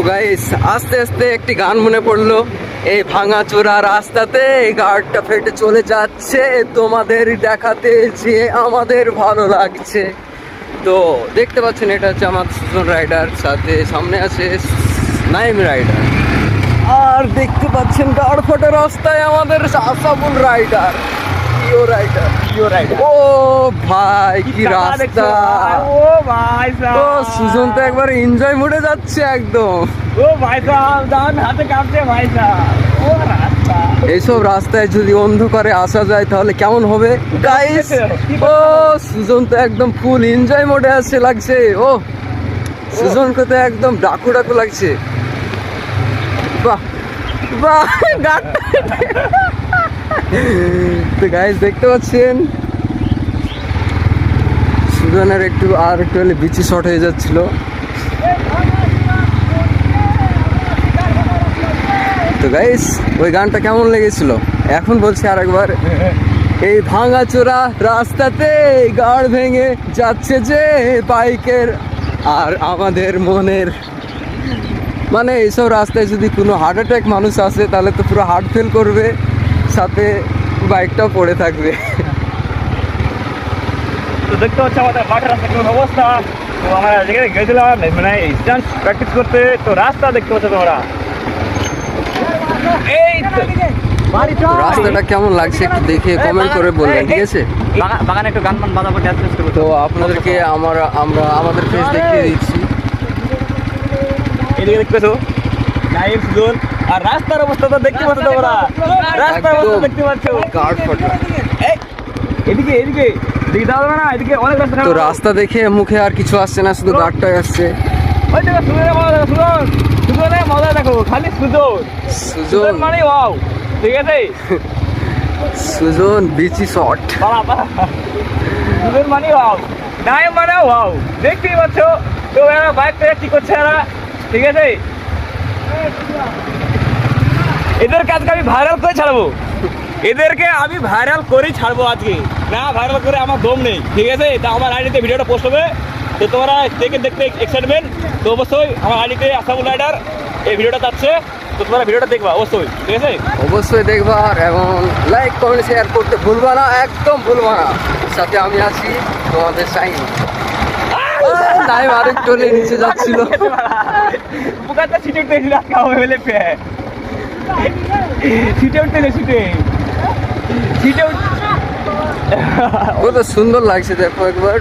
Guys আস্তে আস্তে একটি গান মনে পড়লো। এই ভাঙাচোরা রাস্তাতে গাড়িটা ফেটে চলে যাচ্ছে, তোমাদের দেখাতে যে আমাদের ভালো লাগছে। তো দেখতে পাচ্ছেন এটা হচ্ছে আমার সুজন রাইডার, সাথে সামনে আছে নাইম রাইডার, আর দেখতে পাচ্ছেন গাড় ফাটা রাস্তায় আমাদের আসাবুল রাইডার, ও ভাই কি রাস্তা! ও ভাই ও সুজন তো একবার এনজয় মোডে যাচ্ছে একদম। ও ভাই সাহেব দান হাতে কাঁপছে ভাই সাহেব। ও রাস্তা, এইসব রাস্তায় যদি অন্ধকারে আসা যায় তাহলে কেমন হবে গাইস? ও সুজন তো একদম ফুল এনজয় মোডে আছে লাগছে। ও সুজনকে তো একদম ডাকু ডাকু লাগছে। বাহ বাহ তো গাইস দেখতে পাচ্ছেন সুজনের একটু হলে বিচি শর্ট হয়ে যাচ্ছিল। তো গাইস ওই গানটা কেমন লেগেছিল এখন বলছি আরেকবার। এই ভাঙাচোরা রাস্তাতে গাড় ভেঙে যাচ্ছে যে বাইকের আর আমাদের মনের, মানে এইসব রাস্তায় যদি কোনো হার্ট অ্যাটাক মানুষ আসে তাহলে তো পুরো হার্ট ফেল করবে, সাথে বাইকটাও পড়ে থাকবে। তো দেখতে হচ্ছে আমাদের মাঠের রাস্তা কেমন অবস্থা। তো আমরা যেখানে গেছিলাম মানে স্ট্যান্ড প্র্যাকটিস করতে, তো রাস্তা দেখতে পাচ্ছ তোমরা। এই তো রাস্তাটা কেমন লাগছে একটু দেখে কমেন্ট করে বলবেন, ঠিক আছে? বাগানে একটু গান মান বাজাবো, ডান্স করবো। তো আপনাদেরকে আমরা আমাদের ফেস দেখিয়ে দিচ্ছি। এদিকে দেখতেছো নাইম সুজন, আর রাস্তার অবস্থা তো দেখতে পাচ্ছ তোমরা। রাস্তার অবস্থা দেখতে পাচ্ছ, গার্ড ফটো। এদিকে এদিকে এদিকে যাওয়া যাবে না, এদিকে অনেক রাস্তা। তো রাস্তা দেখে মুখে আর কিছু আসছে না, শুধু গার্ডটাই আসছে। ওই দেখো সুজনের মজা দেখো, সুজনের মজা দেখো, খালি সুজন মানে ওয়াও, ঠিক আছে? সুজন বিচি শট, সুজন মানে ওয়াও, নাইম মানে ওয়াও, দেখতেই পাচ্ছ। তো এরা বাইকটা কি করছে এরা, ঠিক আছে? এদের কাজকে আমি ভাইরাল করে ছাড়বো, এদেরকে আমি ভাইরাল করেই ছাড়বো আজকে। না ভাইরাল করে আমার দম নেই, ঠিক আছে? তা আমার আইডিতে ভিডিওটা পোস্ট হবে, তো তোমরা দেখতে এক্সাইটমেন্ট। তো অবশ্যই আমার আইডিতে আসাবুল রাইডার এই ভিডিওটা যাচ্ছে, তো তোমরা ভিডিওটা দেখবা অবশ্যই, ঠিক আছে? অবশ্যই দেখবা, এবং লাইক কমেন্ট শেয়ার করতে ভুলবা না, একদম ভুলবা না। সাথে আমি আছি তোমাদের সাইন। নাইম আরেকটু নিচে যাচ্ছিল। বুকাটা সিটে উঠতেছিল আজকে হবে বলে সিটে উঠতেছে, সিটে কত সুন্দর লাগছে দেখো একবার।